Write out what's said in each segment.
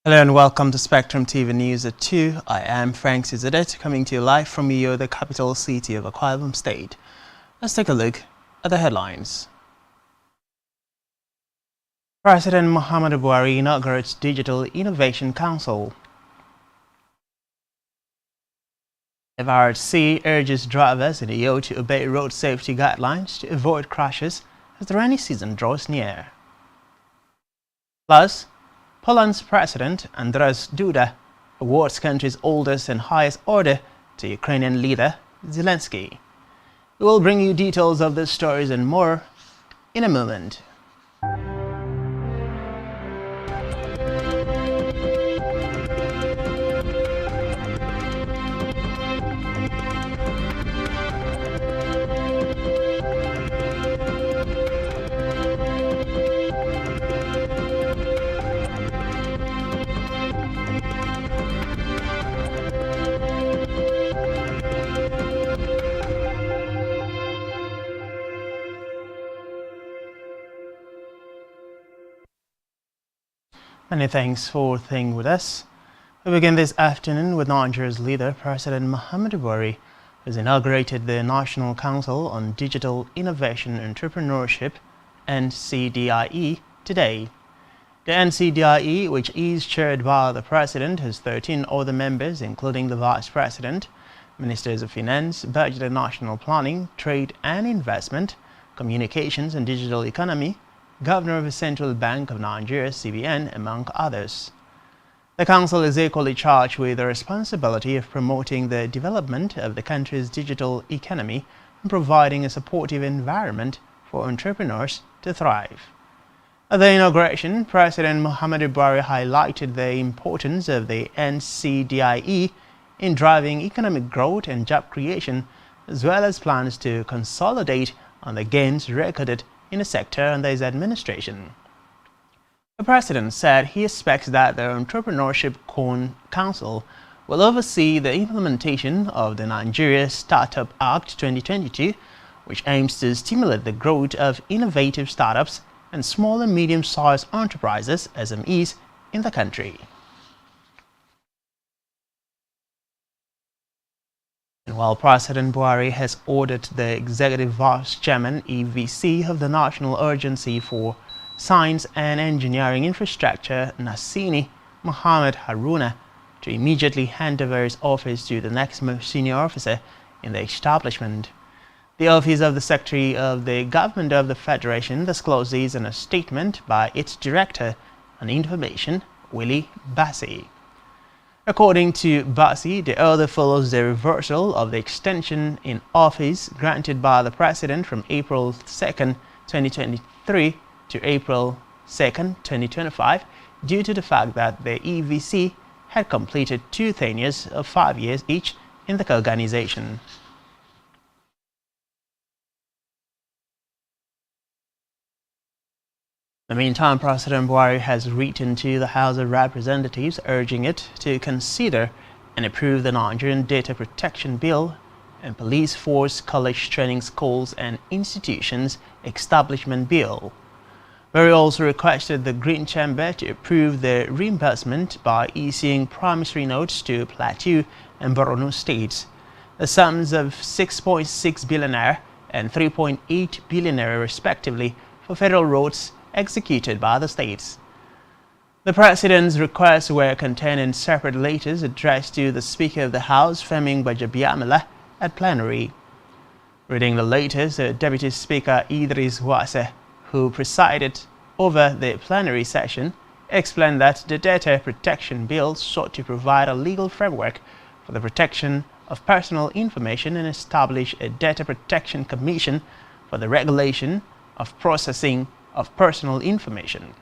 Hello and welcome to Spectrum TV News at 2. I am Frank Cizadet, coming to you live from Uyo, the capital city of Akwa Ibom State. Let's take a look at the headlines. President Muhammadu Buhari inaugurates Digital Innovation Council. FRC urges drivers in Uyo to obey road safety guidelines to avoid crashes as the rainy season draws near. Plus, Poland's President Andrzej Duda awards country's oldest and highest order to Ukrainian leader Zelensky. We will bring you details of these stories and more in a moment. Many thanks for staying with us. We begin this afternoon with Nigeria's leader, President Muhammadu Buhari, who has inaugurated the National Council on Digital Innovation Entrepreneurship, NCDIE, today. The NCDIE, which is chaired by the President, has 13 other members, including the Vice President, Ministers of Finance, Budget and National Planning, Trade and Investment, Communications and Digital Economy, Governor of the Central Bank of Nigeria, CBN, among others. The Council is equally charged with the responsibility of promoting the development of the country's digital economy and providing a supportive environment for entrepreneurs to thrive. At the inauguration, President Muhammadu Buhari highlighted the importance of the NCDIE in driving economic growth and job creation, as well as plans to consolidate on the gains recorded in the sector under his administration. The President said he expects that the Entrepreneurship Council will oversee the implementation of the Nigeria Startup Act 2022, which aims to stimulate the growth of innovative startups and small and medium-sized enterprises, SMEs, in the country. And while President Buhari has ordered the Executive Vice Chairman (EVC) of the National Agency for Science and Engineering Infrastructure, Nasini Muhammad Haruna, to immediately hand over his office to the next most senior officer in the establishment. The Office of the Secretary of the Government of the Federation discloses in a statement by its Director on Information, Willie Bassi. According to Bassi, the order follows the reversal of the extension in office granted by the President from April 2nd, 2023 to April 2nd, 2025 due to the fact that the EVC had completed 2 tenures of 5 years each in the organization. In the meantime, President Buhari has written to the House of Representatives urging it to consider and approve the Nigerian Data Protection Bill and Police Force College Training Schools and Institutions Establishment Bill. Buhari also requested the Green Chamber to approve the reimbursement by issuing promissory notes to Plateau and Borno states. The sums of 6.6 billion naira and 3.8 billion naira respectively for federal roads executed by the states. The President's requests were contained in separate letters addressed to the Speaker of the House, Femi Gbajabiamila, at plenary. Reading the letters, Deputy Speaker Idris Wase, who presided over the plenary session, explained that the Data Protection Bill sought to provide a legal framework for the protection of personal information and establish a Data Protection Commission for the regulation of processing of personal information.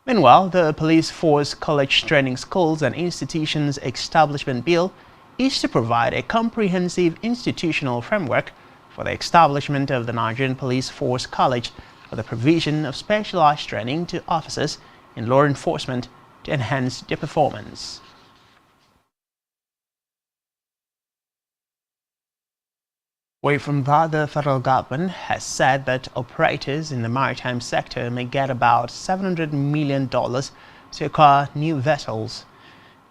Meanwhile, the Police Force College Training Schools and Institutions Establishment Bill is to provide a comprehensive institutional framework for the establishment of the Nigerian Police Force College for the provision of specialized training to officers in law enforcement to enhance their performance. Away from that, the federal government has said that operators in the maritime sector may get about $700 million to acquire new vessels.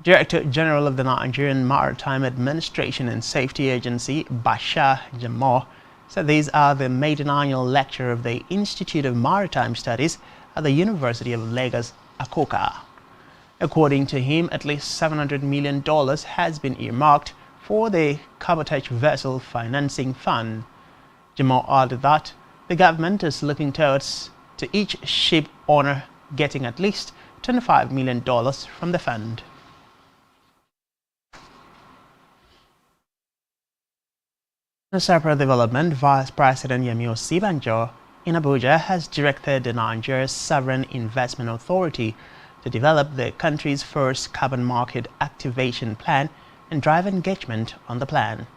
Director General of the Nigerian Maritime Administration and Safety Agency, Bashir Jamal, said these are the maiden annual lecture of the Institute of Maritime Studies at the University of Lagos, Akoka. According to him, at least $700 million has been earmarked for the cabotage vessel financing fund. Jamal added that the government is looking towards to each ship owner getting at least $25 million from the fund. In a separate development, Vice President Yemi Osibanjo in Abuja has directed the Nigerian Sovereign Investment Authority to develop the country's first carbon market activation plan and drive engagement on the plan.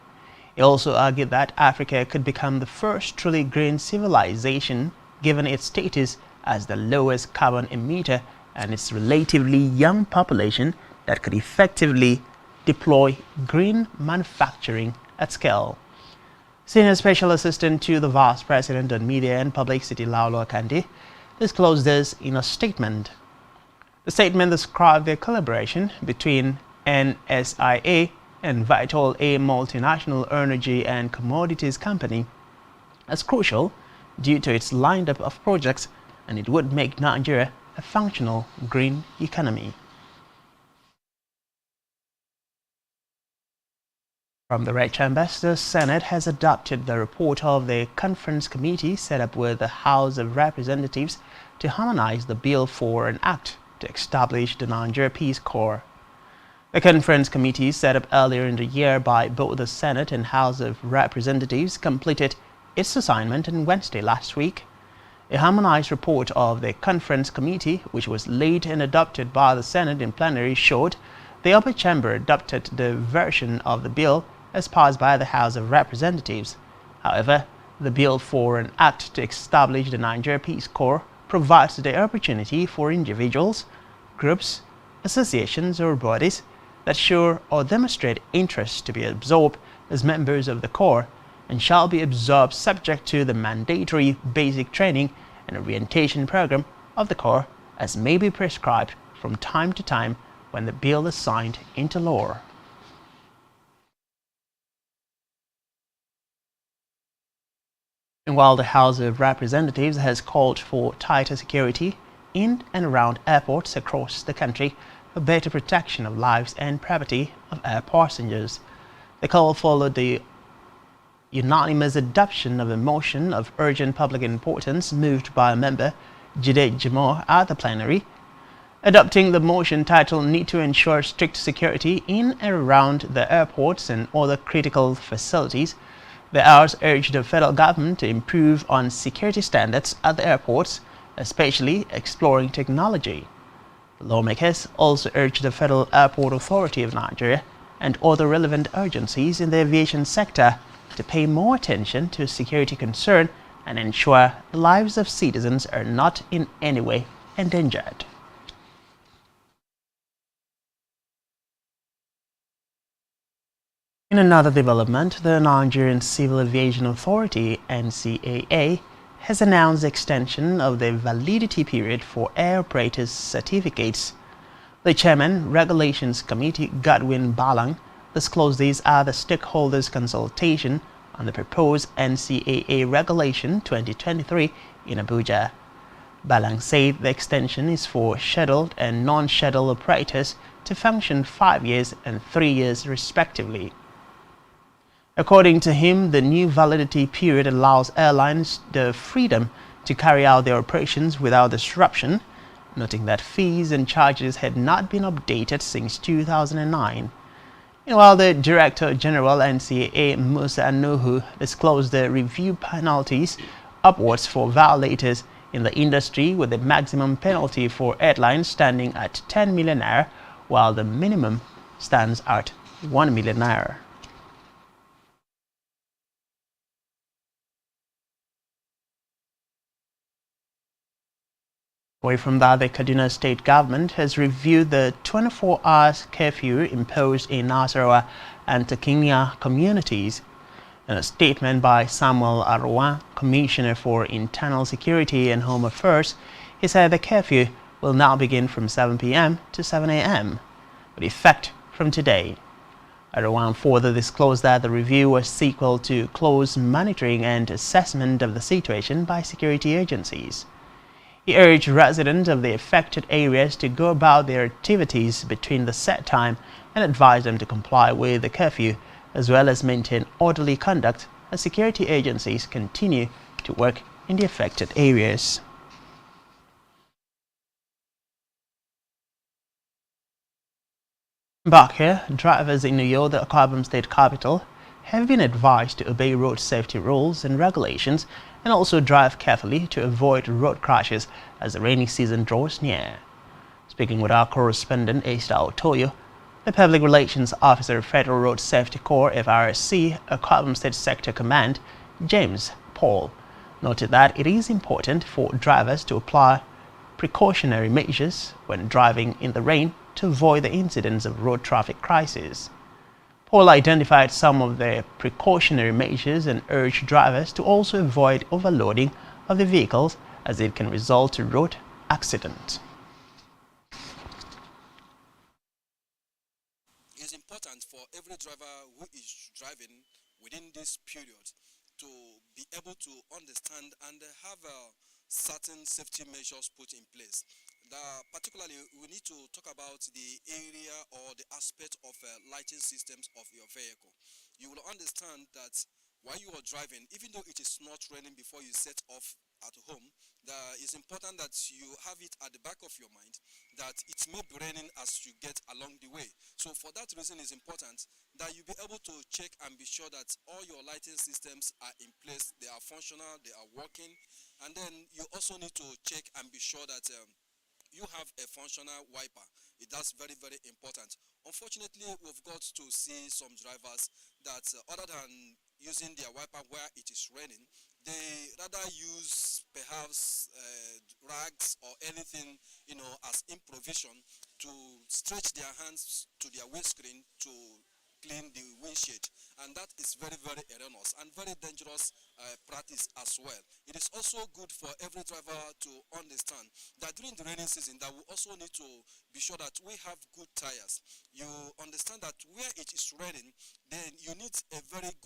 He also argued that Africa could become the first truly green civilization given its status as the lowest carbon emitter and its relatively young population that could effectively deploy green manufacturing at scale. Senior Special Assistant to the Vice President on Media and Publicity, Laolo Akande, disclosed this in a statement. The statement described the collaboration between NSIA and Vital, a multinational energy and commodities company, as crucial due to its lineup of projects, and it would make Nigeria a functional green economy. From the Red Chambers, the Senate has adopted the report of the conference committee set up with the House of Representatives to harmonize the bill for an act to establish the Nigeria Peace Corps. The conference committee set up earlier in the year by both the Senate and House of Representatives completed its assignment on Wednesday last week. A harmonized report of the conference committee, which was laid and adopted by the Senate in plenary, showed the upper chamber adopted the version of the bill as passed by the House of Representatives. However, the bill for an act to establish the Nigeria Peace Corps provides the opportunity for individuals, groups, associations or bodies that show or demonstrate interest to be absorbed as members of the Corps and shall be absorbed subject to the mandatory basic training and orientation program of the Corps as may be prescribed from time to time when the bill is signed into law. And while the House of Representatives has called for tighter security in and around airports across the country for better protection of lives and property of air passengers, the call followed the unanimous adoption of a motion of urgent public importance moved by a member, Jide Jimo, at the plenary. Adopting the motion titled "Need to ensure strict security in and around the airports and other critical facilities," the House urged the federal government to improve on security standards at the airports, especially exploring technology. The lawmakers also urged the Federal Airport Authority of Nigeria and other relevant agencies in the aviation sector to pay more attention to security concern and ensure the lives of citizens are not in any way endangered. In another development, the Nigerian Civil Aviation Authority (NCAA) has announced the extension of the validity period for air operators' certificates. The Chairman, Regulations Committee, Godwin Balang, disclosed these at the stakeholders' consultation on the proposed NCAA Regulation 2023 in Abuja. Balang said the extension is for scheduled and non-scheduled operators to function 5 years and 3 years respectively. According to him, the new validity period allows airlines the freedom to carry out their operations without disruption, noting that fees and charges had not been updated since 2009. Meanwhile, the Director General NCAA, Musa Nuhu, disclosed the review penalties upwards for violators in the industry, with the maximum penalty for airlines standing at 10 million naira, while the minimum stands at 1 million naira. Away from that, the Kaduna State Government has reviewed the 24-hour curfew imposed in Nasarawa and Takinia communities. In a statement by Samuel Arwan, Commissioner for Internal Security and Home Affairs, he said the curfew will now begin from 7 p.m. to 7 a.m. with effect from today. Erdogan further disclosed that the review was sequel to close monitoring and assessment of the situation by security agencies. He urged residents of the affected areas to go about their activities between the set time and advised them to comply with the curfew, as well as maintain orderly conduct as security agencies continue to work in the affected areas. Back here, drivers in New York, the Akwa state capital, have been advised to obey road safety rules and regulations and also drive carefully to avoid road crashes as the rainy season draws near. Speaking with our correspondent, Esther Otoyo, the Public Relations Officer of Federal Road Safety Corps FRSC, Akwa State Sector Command, James Paul, noted that it is important for drivers to apply precautionary measures when driving in the rain to avoid the incidents of road traffic crisis. Paul identified some of the precautionary measures and urged drivers to also avoid overloading of the vehicles as it can result in road accidents. It's important for every driver who is driving within this period to be able to understand and have certain safety measures put in place. Particularly, we need to talk about the area or the aspect of lighting systems of your vehicle. You will understand that while you are driving, even though it is not raining before you set off at home, it's important that you have it at the back of your mind that it may be raining as you get along the way. So for that reason, it's important that you be able to check and be sure that all your lighting systems are in place, they are functional, they are working, and then you also need to check and be sure that you have a functional wiper. That's very, very important. Unfortunately, we've got to see some drivers that other than using their wiper where it is raining, they rather use perhaps rags or anything, as improvisation to stretch their hands to their windscreen to clean the windshield, and that is very, very erroneous and very dangerous practice as well. It is also good for every driver to understand that during the rainy season that we also need to be sure that we have good tires. You understand that where it is raining, then you need a very